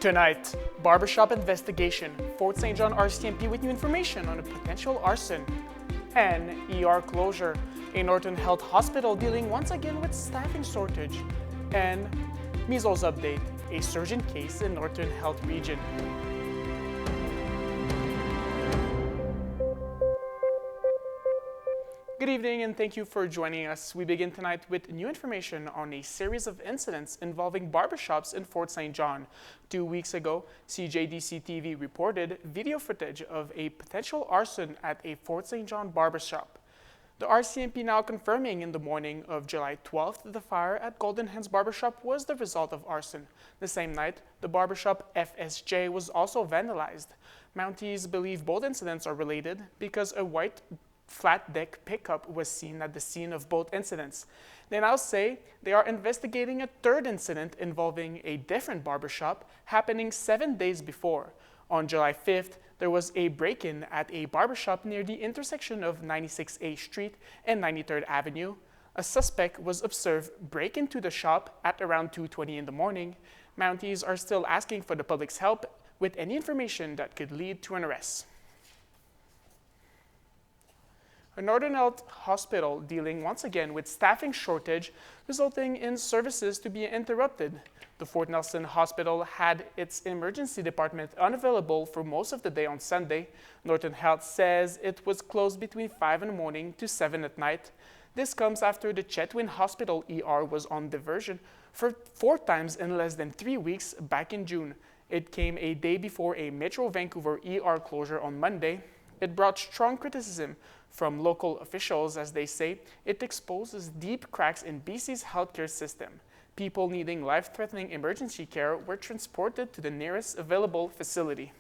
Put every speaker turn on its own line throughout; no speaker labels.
Tonight, barbershop investigation, Fort St. John RCMP with new information on a potential arson, and ER closure, a Norton Health hospital dealing once again with staffing shortage, and measles update, a surge in case in Norton Health region. Good evening and thank you for joining us. We begin tonight with new information on a series of incidents involving barbershops in Fort St. John. 2 weeks ago, CJDC-TV reported video footage of a potential arson at a Fort St. John barbershop. The RCMP now confirming in the morning of July 12th the fire at Golden Hens Barbershop was the result of arson. The same night, the barbershop FSJ was also vandalized. Mounties believe both incidents are related because a white flat deck pickup was seen at the scene of both incidents. They now say they are investigating a third incident involving a different barbershop happening 7 days before. On July 5th, there was a break-in at a barbershop near the intersection of 96A Street and 93rd Avenue. A suspect was observed break into the shop at around 2:20 in the morning. Mounties are still asking for the public's help with any information that could lead to an arrest. A Northern Health hospital dealing once again with staffing shortage, resulting in services to be interrupted. The Fort Nelson Hospital had its emergency department unavailable for most of the day on Sunday. Northern Health says it was closed between 5 in the morning to 7 at night. This comes after the Chetwynd Hospital ER was on diversion for 4 times in less than 3 weeks back in June. It came a day before a Metro Vancouver ER closure on Monday. It brought strong criticism from local officials as they say it exposes deep cracks in BC's healthcare system. People needing life-threatening emergency care were transported to the nearest available facility.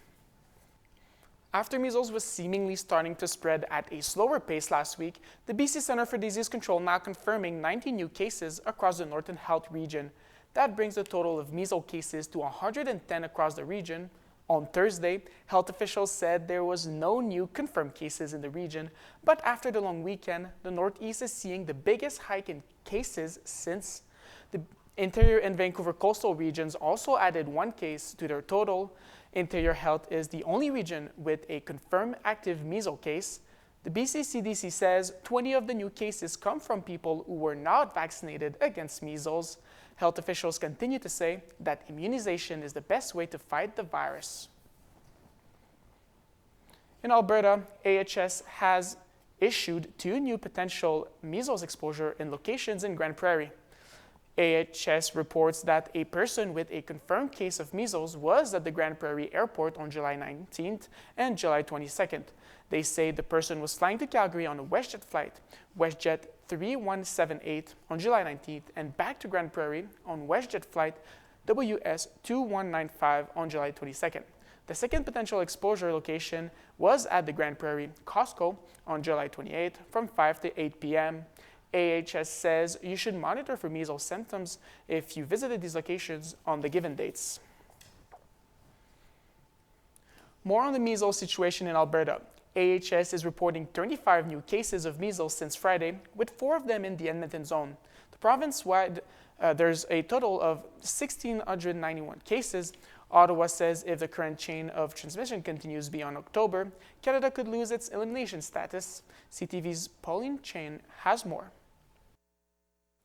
After measles was seemingly starting to spread at a slower pace last week, the BC Centre for Disease Control now confirming 90 new cases across the Northern Health region. That brings the total of measles cases to 110 across the region. On Thursday, health officials said there was no new confirmed cases in the region, but after the long weekend, the Northeast is seeing the biggest hike in cases since. The Interior and Vancouver coastal regions also added 1 case to their total. Interior Health is the only region with a confirmed active measles case. The BC CDC says 20 of the new cases come from people who were not vaccinated against measles. Health officials continue to say that immunization is the best way to fight the virus. In Alberta, AHS has issued 2 new potential measles exposure in locations in Grand Prairie. AHS reports that a person with a confirmed case of measles was at the Grand Prairie airport on July 19th and July 22nd. They say the person was flying to Calgary on a WestJet flight, WestJet 3178 on July 19th, and back to Grand Prairie on WestJet flight WS 2195 on July 22nd. The second potential exposure location was at the Grand Prairie Costco on July 28th from 5 to 8 p.m. AHS says you should monitor for measles symptoms if you visited these locations on the given dates. More on the measles situation in Alberta. AHS is reporting 35 new cases of measles since Friday, with 4 of them in the Edmonton zone. The province-wide, there's a total of 1,691 cases. Ottawa says if the current chain of transmission continues beyond October, Canada could lose its elimination status. CTV's Pauline Chain has more.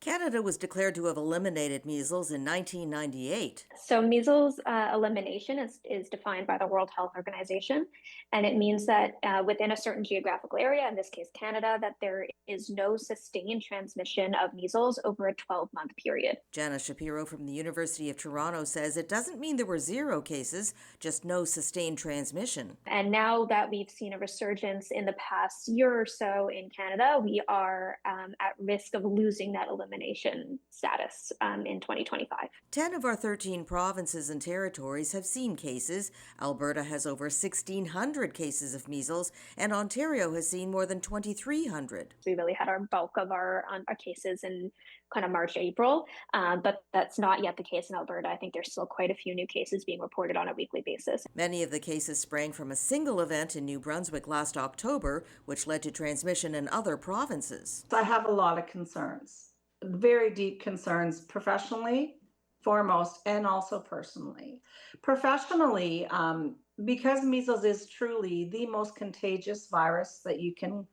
Canada was declared to have eliminated measles in 1998.
So measles elimination is defined by the World Health Organization, and it means that within a certain geographical area, in this case Canada, that there is no sustained transmission of measles over a 12-month period.
Jana Shapiro from the University of Toronto says it doesn't mean there were 0 cases, just no sustained transmission.
And now that we've seen a resurgence in the past year or so in Canada, we are at risk of losing that elimination status in 2025.
10 of our 13 provinces and territories have seen cases. Alberta has over 1,600 cases of measles, and Ontario has seen more than 2,300.
We really had our bulk of our cases in kind of March, April, but that's not yet the case in Alberta. I think there's still quite a few new cases being reported on a weekly basis.
Many of the cases sprang from a single event in New Brunswick last October, which led to transmission in other provinces.
I have a lot of concerns, very deep concerns professionally foremost, and also personally. Professionally, because measles is truly the most contagious virus that you can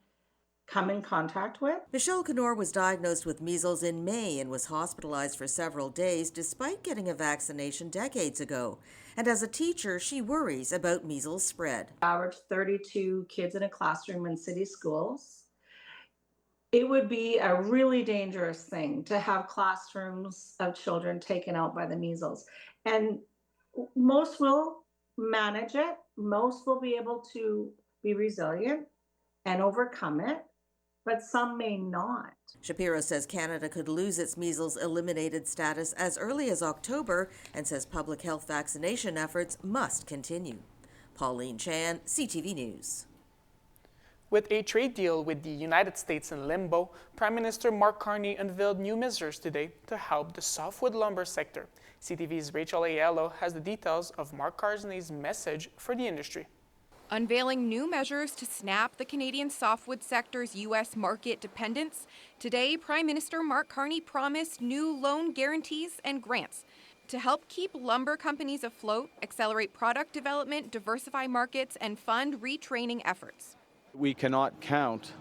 come in contact with.
Michelle Canor was diagnosed with measles in May and was hospitalized for several days despite getting a vaccination decades ago. And as a teacher, she worries about measles spread.
Average 32 kids in a classroom in city schools. It would be a really dangerous thing to have classrooms of children taken out by the measles. And most will manage it. Most will be able to be resilient and overcome it, but some may not.
Shapiro says Canada could lose its measles eliminated status as early as October and says public health vaccination efforts must continue. Pauline Chan, CTV News.
With a trade deal with the United States in limbo, Prime Minister Mark Carney unveiled new measures today to help the softwood lumber sector. CTV's Rachel Aiello has the details of Mark Carney's message for the industry.
Unveiling new measures to snap the Canadian softwood sector's U.S. market dependence, today Prime Minister Mark Carney promised new loan guarantees and grants to help keep lumber companies afloat, accelerate product development, diversify markets, and fund retraining efforts.
We cannot count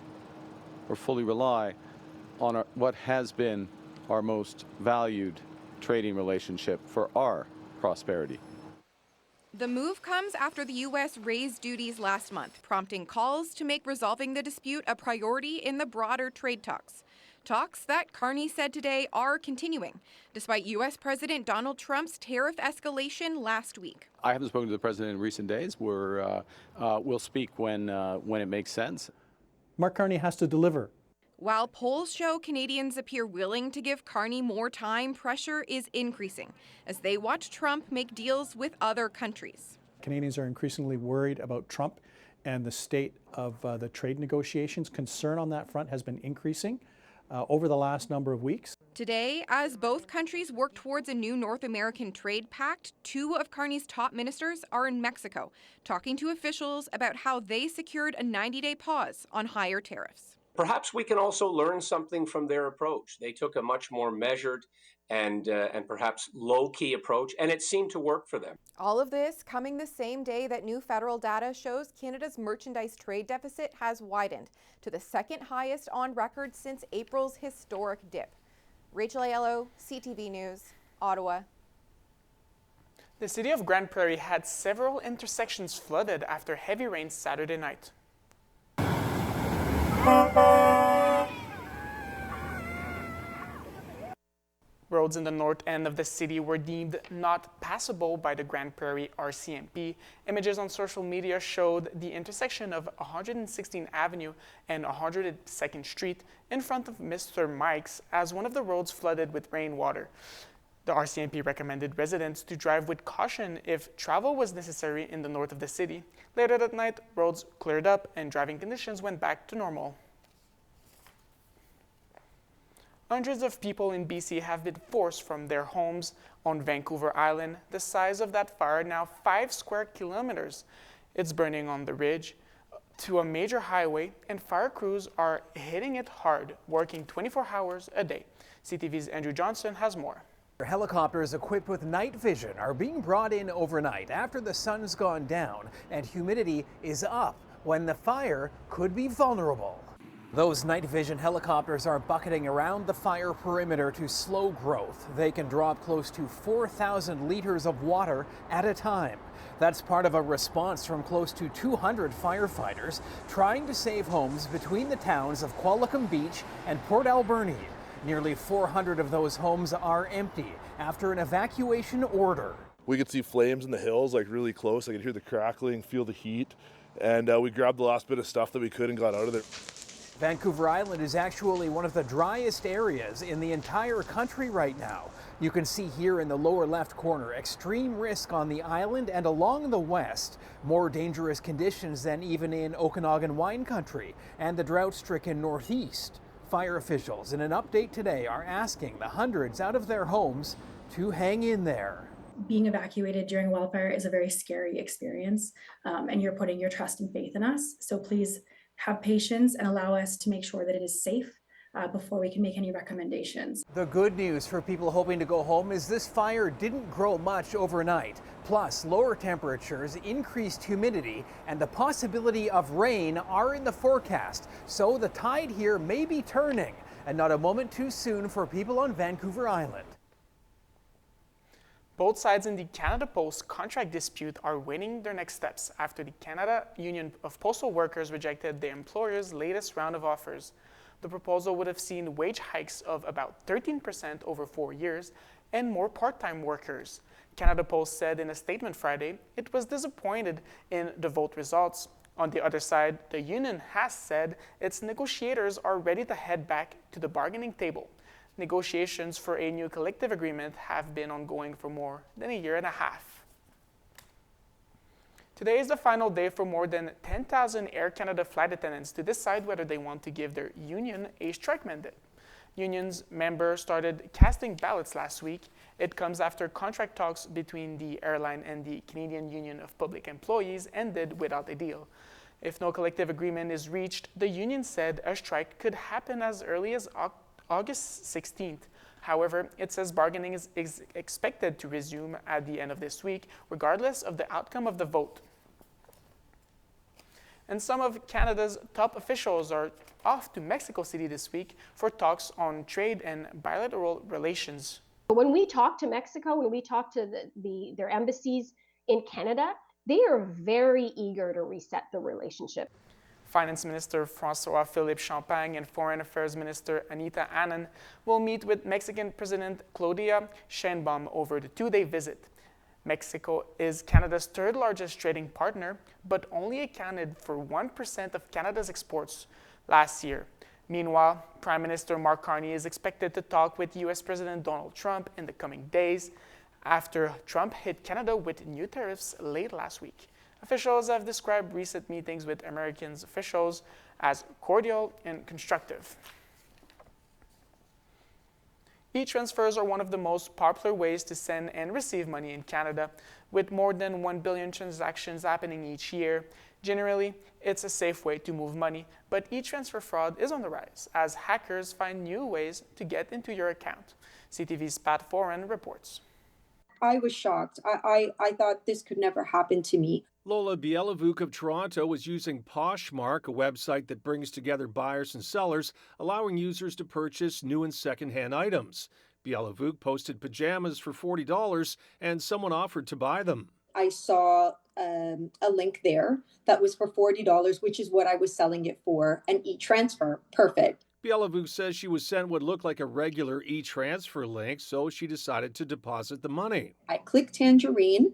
or fully rely on what has been our most valued trading relationship for our prosperity.
The move comes after the U.S. raised duties last month, prompting calls to make resolving the dispute a priority in the broader trade talks. Talks that Carney said today are continuing, despite U.S. President Donald Trump's tariff escalation last week.
I haven't spoken to the president in recent days. We'll speak when it makes sense.
Mark Carney has to deliver.
While polls show Canadians appear willing to give Carney more time, pressure is increasing as they watch Trump make deals with other countries.
Canadians are increasingly worried about Trump and the state of the trade negotiations. Concern on that front has been increasing over the last number of weeks.
Today, as both countries work towards a new North American trade pact, two of Carney's top ministers are in Mexico, talking to officials about how they secured a 90-day pause on higher tariffs.
Perhaps we can also learn something from their approach. They took a much more measured and perhaps low-key approach, and it seemed to work for them.
All of this coming the same day that new federal data shows Canada's merchandise trade deficit has widened to the second highest on record since April's historic dip. Rachel Aiello, CTV News, Ottawa.
The city of Grand Prairie had several intersections flooded after heavy rains Saturday night. Roads in the north end of the city were deemed not passable by the Grand Prairie RCMP. Images on social media showed the intersection of 116th Avenue and 102nd Street in front of Mr. Mike's as one of the roads flooded with rainwater. The RCMP recommended residents to drive with caution if travel was necessary in the north of the city. Later that night, roads cleared up and driving conditions went back to normal. Hundreds of people in BC have been forced from their homes on Vancouver Island, the size of that fire now 5 square kilometers. It's burning on the ridge to a major highway, and fire crews are hitting it hard, working 24 hours a day. CTV's Andrew Johnson has more.
Helicopters equipped with night vision are being brought in overnight after the sun's gone down and humidity is up when the fire could be vulnerable. Those night vision helicopters are bucketing around the fire perimeter to slow growth. They can drop close to 4,000 liters of water at a time. That's part of a response from close to 200 firefighters trying to save homes between the towns of Qualicum Beach and Port Alberni. Nearly 400 of those homes are empty after an evacuation order.
We could see flames in the hills, like really close. I could hear the crackling, feel the heat, and we grabbed the last bit of stuff that we could and got out of there.
Vancouver Island is actually one of the driest areas in the entire country right now. You can see here in the lower left corner extreme risk on the island and along the west. More dangerous conditions than even in Okanagan wine country and the drought-stricken northeast. Fire officials in an update today are asking the hundreds out of their homes to hang in there.
Being evacuated during a wildfire is a very scary experience, and you're putting your trust and faith in us. So please have patience and allow us to make sure that it is safe before we can make any recommendations.
The good news for people hoping to go home is this fire didn't grow much overnight. Plus, lower temperatures, increased humidity, and the possibility of rain are in the forecast. So the tide here may be turning, and not a moment too soon for people on Vancouver Island.
Both sides in the Canada Post contract dispute are waiting their next steps after the Canada Union of Postal Workers rejected their employer's latest round of offers. The proposal would have seen wage hikes of about 13% over 4 years and more part-time workers. Canada Post said in a statement Friday it was disappointed in the vote results. On the other side, the union has said its negotiators are ready to head back to the bargaining table. Negotiations for a new collective agreement have been ongoing for more than a year and a half. Today is the final day for more than 10,000 Air Canada flight attendants to decide whether they want to give their union a strike mandate. Union's members started casting ballots last week. It comes after contract talks between the airline and the Canadian Union of Public Employees ended without a deal. If no collective agreement is reached, the union said a strike could happen as early as August 16th. However, it says bargaining is expected to resume at the end of this week, regardless of the outcome of the vote. And some of Canada's top officials are off to Mexico City this week for talks on trade and bilateral relations.
When we talk to Mexico, when we talk to their embassies in Canada, they are very eager to reset the relationship.
Finance Minister François-Philippe Champagne and Foreign Affairs Minister Anita Anand will meet with Mexican President Claudia Sheinbaum over the two-day visit. Mexico is Canada's third largest trading partner, but only accounted for 1% of Canada's exports last year. Meanwhile, Prime Minister Mark Carney is expected to talk with U.S. President Donald Trump in the coming days after Trump hit Canada with new tariffs late last week. Officials have described recent meetings with American officials as cordial and constructive. E-transfers are one of the most popular ways to send and receive money in Canada, with more than 1 billion transactions happening each year. Generally, it's a safe way to move money, but e-transfer fraud is on the rise as hackers find new ways to get into your account. CTV's Pat Foran reports.
I was shocked. I thought this could never happen to me.
Lola Bielavuk of Toronto was using Poshmark, a website that brings together buyers and sellers, allowing users to purchase new and secondhand items. Bielavuk posted pajamas for $40 and someone offered to buy them.
I saw a link there that was for $40, which is what I was selling it for, an e-transfer. Perfect.
Bielavuk says she was sent what looked like a regular e-transfer link, so she decided to deposit the money.
I clicked Tangerine.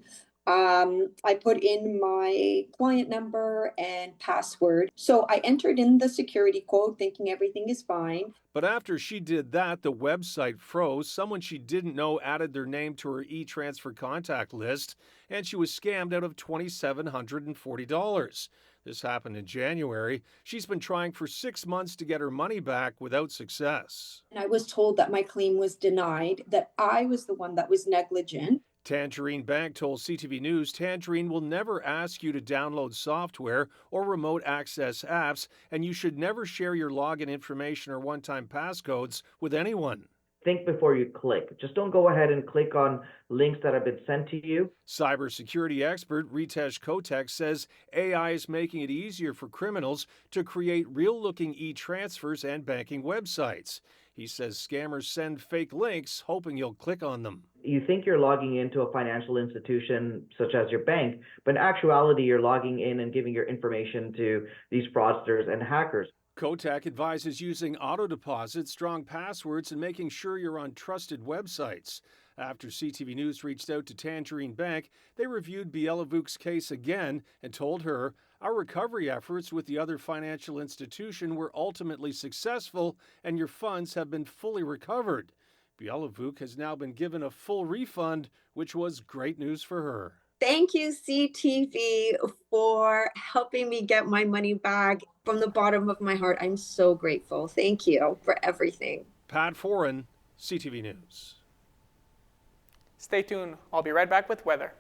I put in my client number and password. So I entered in the security code thinking everything is fine.
But after she did that, the website froze. Someone she didn't know added their name to her e-transfer contact list, and she was scammed out of $2,740. This happened in January. She's been trying for 6 months to get her money back without success.
And I was told that my claim was denied, that I was the one that was negligent.
Tangerine Bank told CTV News Tangerine will never ask you to download software or remote access apps, and you should never share your login information or one-time passcodes with anyone.
Think before you click. Just don't go ahead and click on links that have been sent to you.
Cybersecurity expert Ritesh Kotek says AI is making it easier for criminals to create real-looking e-transfers and banking websites. He says scammers send fake links hoping you'll click on them.
You think you're logging into a financial institution such as your bank, but in actuality you're logging in and giving your information to these fraudsters and hackers.
Kotak advises using auto deposits, strong passwords, and making sure you're on trusted websites. After CTV News reached out to Tangerine Bank, they reviewed Bielavuk's case again and told her, "Our recovery efforts with the other financial institution were ultimately successful and your funds have been fully recovered." Bielavuk has now been given a full refund, which was great news for her.
Thank you, CTV, for helping me get my money back. From the bottom of my heart, I'm so grateful. Thank you for everything.
Pat Foran, CTV News.
Stay tuned. I'll be right back with weather.